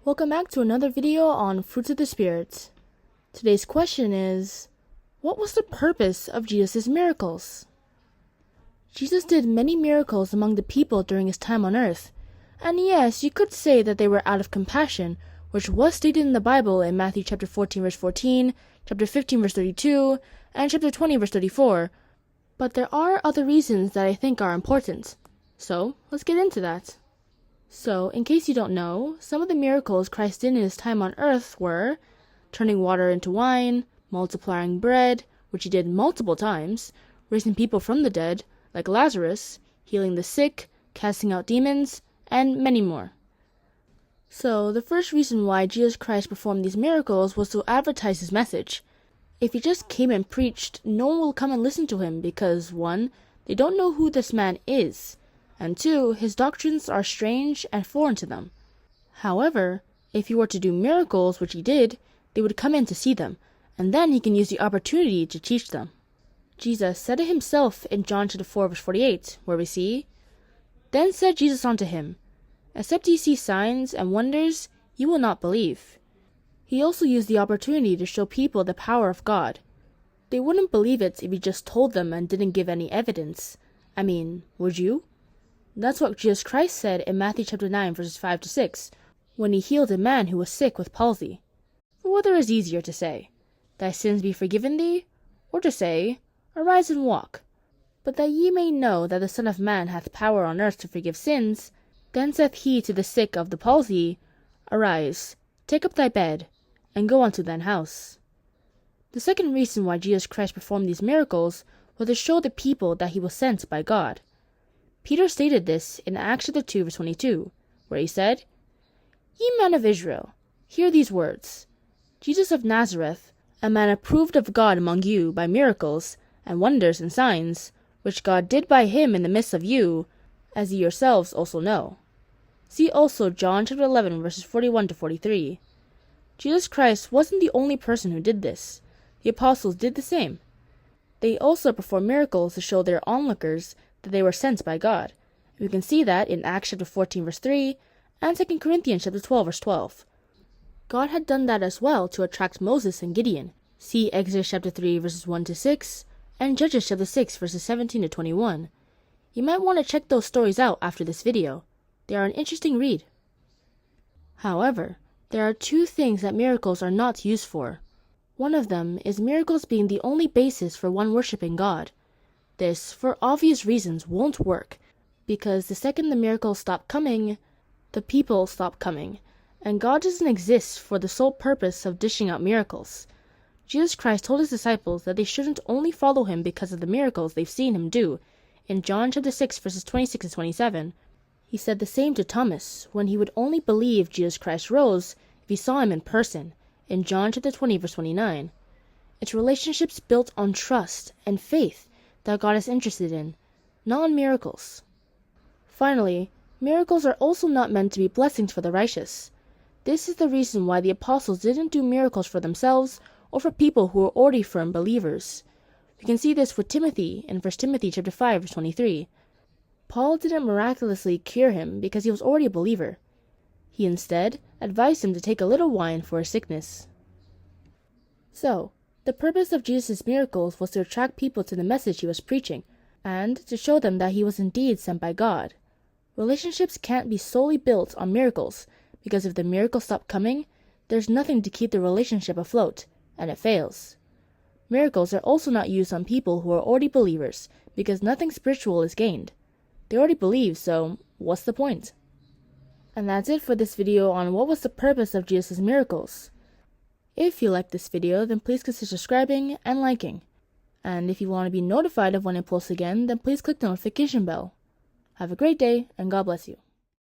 Welcome back to another video on Fruits of the Spirit. Today's question is, what was the purpose of Jesus' miracles? Jesus did many miracles among the people during his time on earth, and yes, you could say that they were out of compassion, which was stated in the Bible in Matthew chapter 14 verse 14, chapter 15 verse 32, and chapter 20 verse 34, but there are other reasons that I think are important. So, let's get into that. So, in case you don't know, some of the miracles Christ did in his time on earth were turning water into wine, multiplying bread, which he did multiple times, raising people from the dead, like Lazarus, healing the sick, casting out demons, and many more. So, the first reason why Jesus Christ performed these miracles was to advertise his message. If he just came and preached, no one will come and listen to him because, 1, they don't know who this man is, and 2, his doctrines are strange and foreign to them. However, if he were to do miracles, which he did, they would come in to see them, and then he can use the opportunity to teach them. Jesus said it himself in John chapter 4 verse 48, where we see, "Then said Jesus unto him, Except ye see signs and wonders, ye will not believe." He also used the opportunity to show people the power of God. They wouldn't believe it if he just told them and didn't give any evidence. I mean, would you? That's what Jesus Christ said in Matthew chapter 9 verses 5 to 6, when he healed a man who was sick with palsy. For whether is easier to say, "Thy sins be forgiven thee," or to say, "Arise and walk"? But that ye may know that the Son of Man hath power on earth to forgive sins, then saith he to the sick of the palsy, Arise, take up thy bed, and go unto thine house. The second reason why Jesus Christ performed these miracles was to show the people that he was sent by God. Peter stated this in Acts chapter 2 verse 22, where he said, "Ye men of Israel, hear these words. Jesus of Nazareth, a man approved of God among you by miracles, and wonders and signs, which God did by him in the midst of you, as ye yourselves also know." See also John chapter 11 verses 41 to 43. Jesus Christ wasn't the only person who did this. The apostles did the same. They also performed miracles to show their onlookers that they were sent by God. We can see that in Acts chapter 14 verse 3 and 2 Corinthians chapter 12 verse 12. God had done that as well to attract Moses and Gideon. See Exodus chapter 3 verses 1 to 6 and Judges chapter 6 verses 17 to 21. You might want to check those stories out after this video. They are an interesting read. However, there are two things that miracles are not used for. One of them is miracles being the only basis for one worshiping God. This, for obvious reasons, won't work, because the second the miracles stop coming, the people stop coming, and God doesn't exist for the sole purpose of dishing out miracles. Jesus Christ told his disciples that they shouldn't only follow him because of the miracles they've seen him do. In John chapter 6 verses 26 and 27, he said the same to Thomas when he would only believe Jesus Christ rose if he saw him in person, in John chapter 20 verse 29. It's relationships built on trust and faith that God is interested in, not on miracles. Finally, miracles are also not meant to be blessings for the righteous. This is the reason why the apostles didn't do miracles for themselves or for people who were already firm believers. We can see this with Timothy in 1 Timothy chapter 5 verse 23. Paul didn't miraculously cure him because he was already a believer. He instead advised him to take a little wine for his sickness. So, the purpose of Jesus' miracles was to attract people to the message he was preaching, and to show them that he was indeed sent by God. Relationships can't be solely built on miracles, because if the miracles stop coming, there's nothing to keep the relationship afloat, and it fails. Miracles are also not used on people who are already believers, because nothing spiritual is gained. They already believe, so what's the point? And that's it for this video on what was the purpose of Jesus' miracles. If you liked this video, then please consider subscribing and liking. And if you want to be notified of when I post again, then please click the notification bell. Have a great day, and God bless you.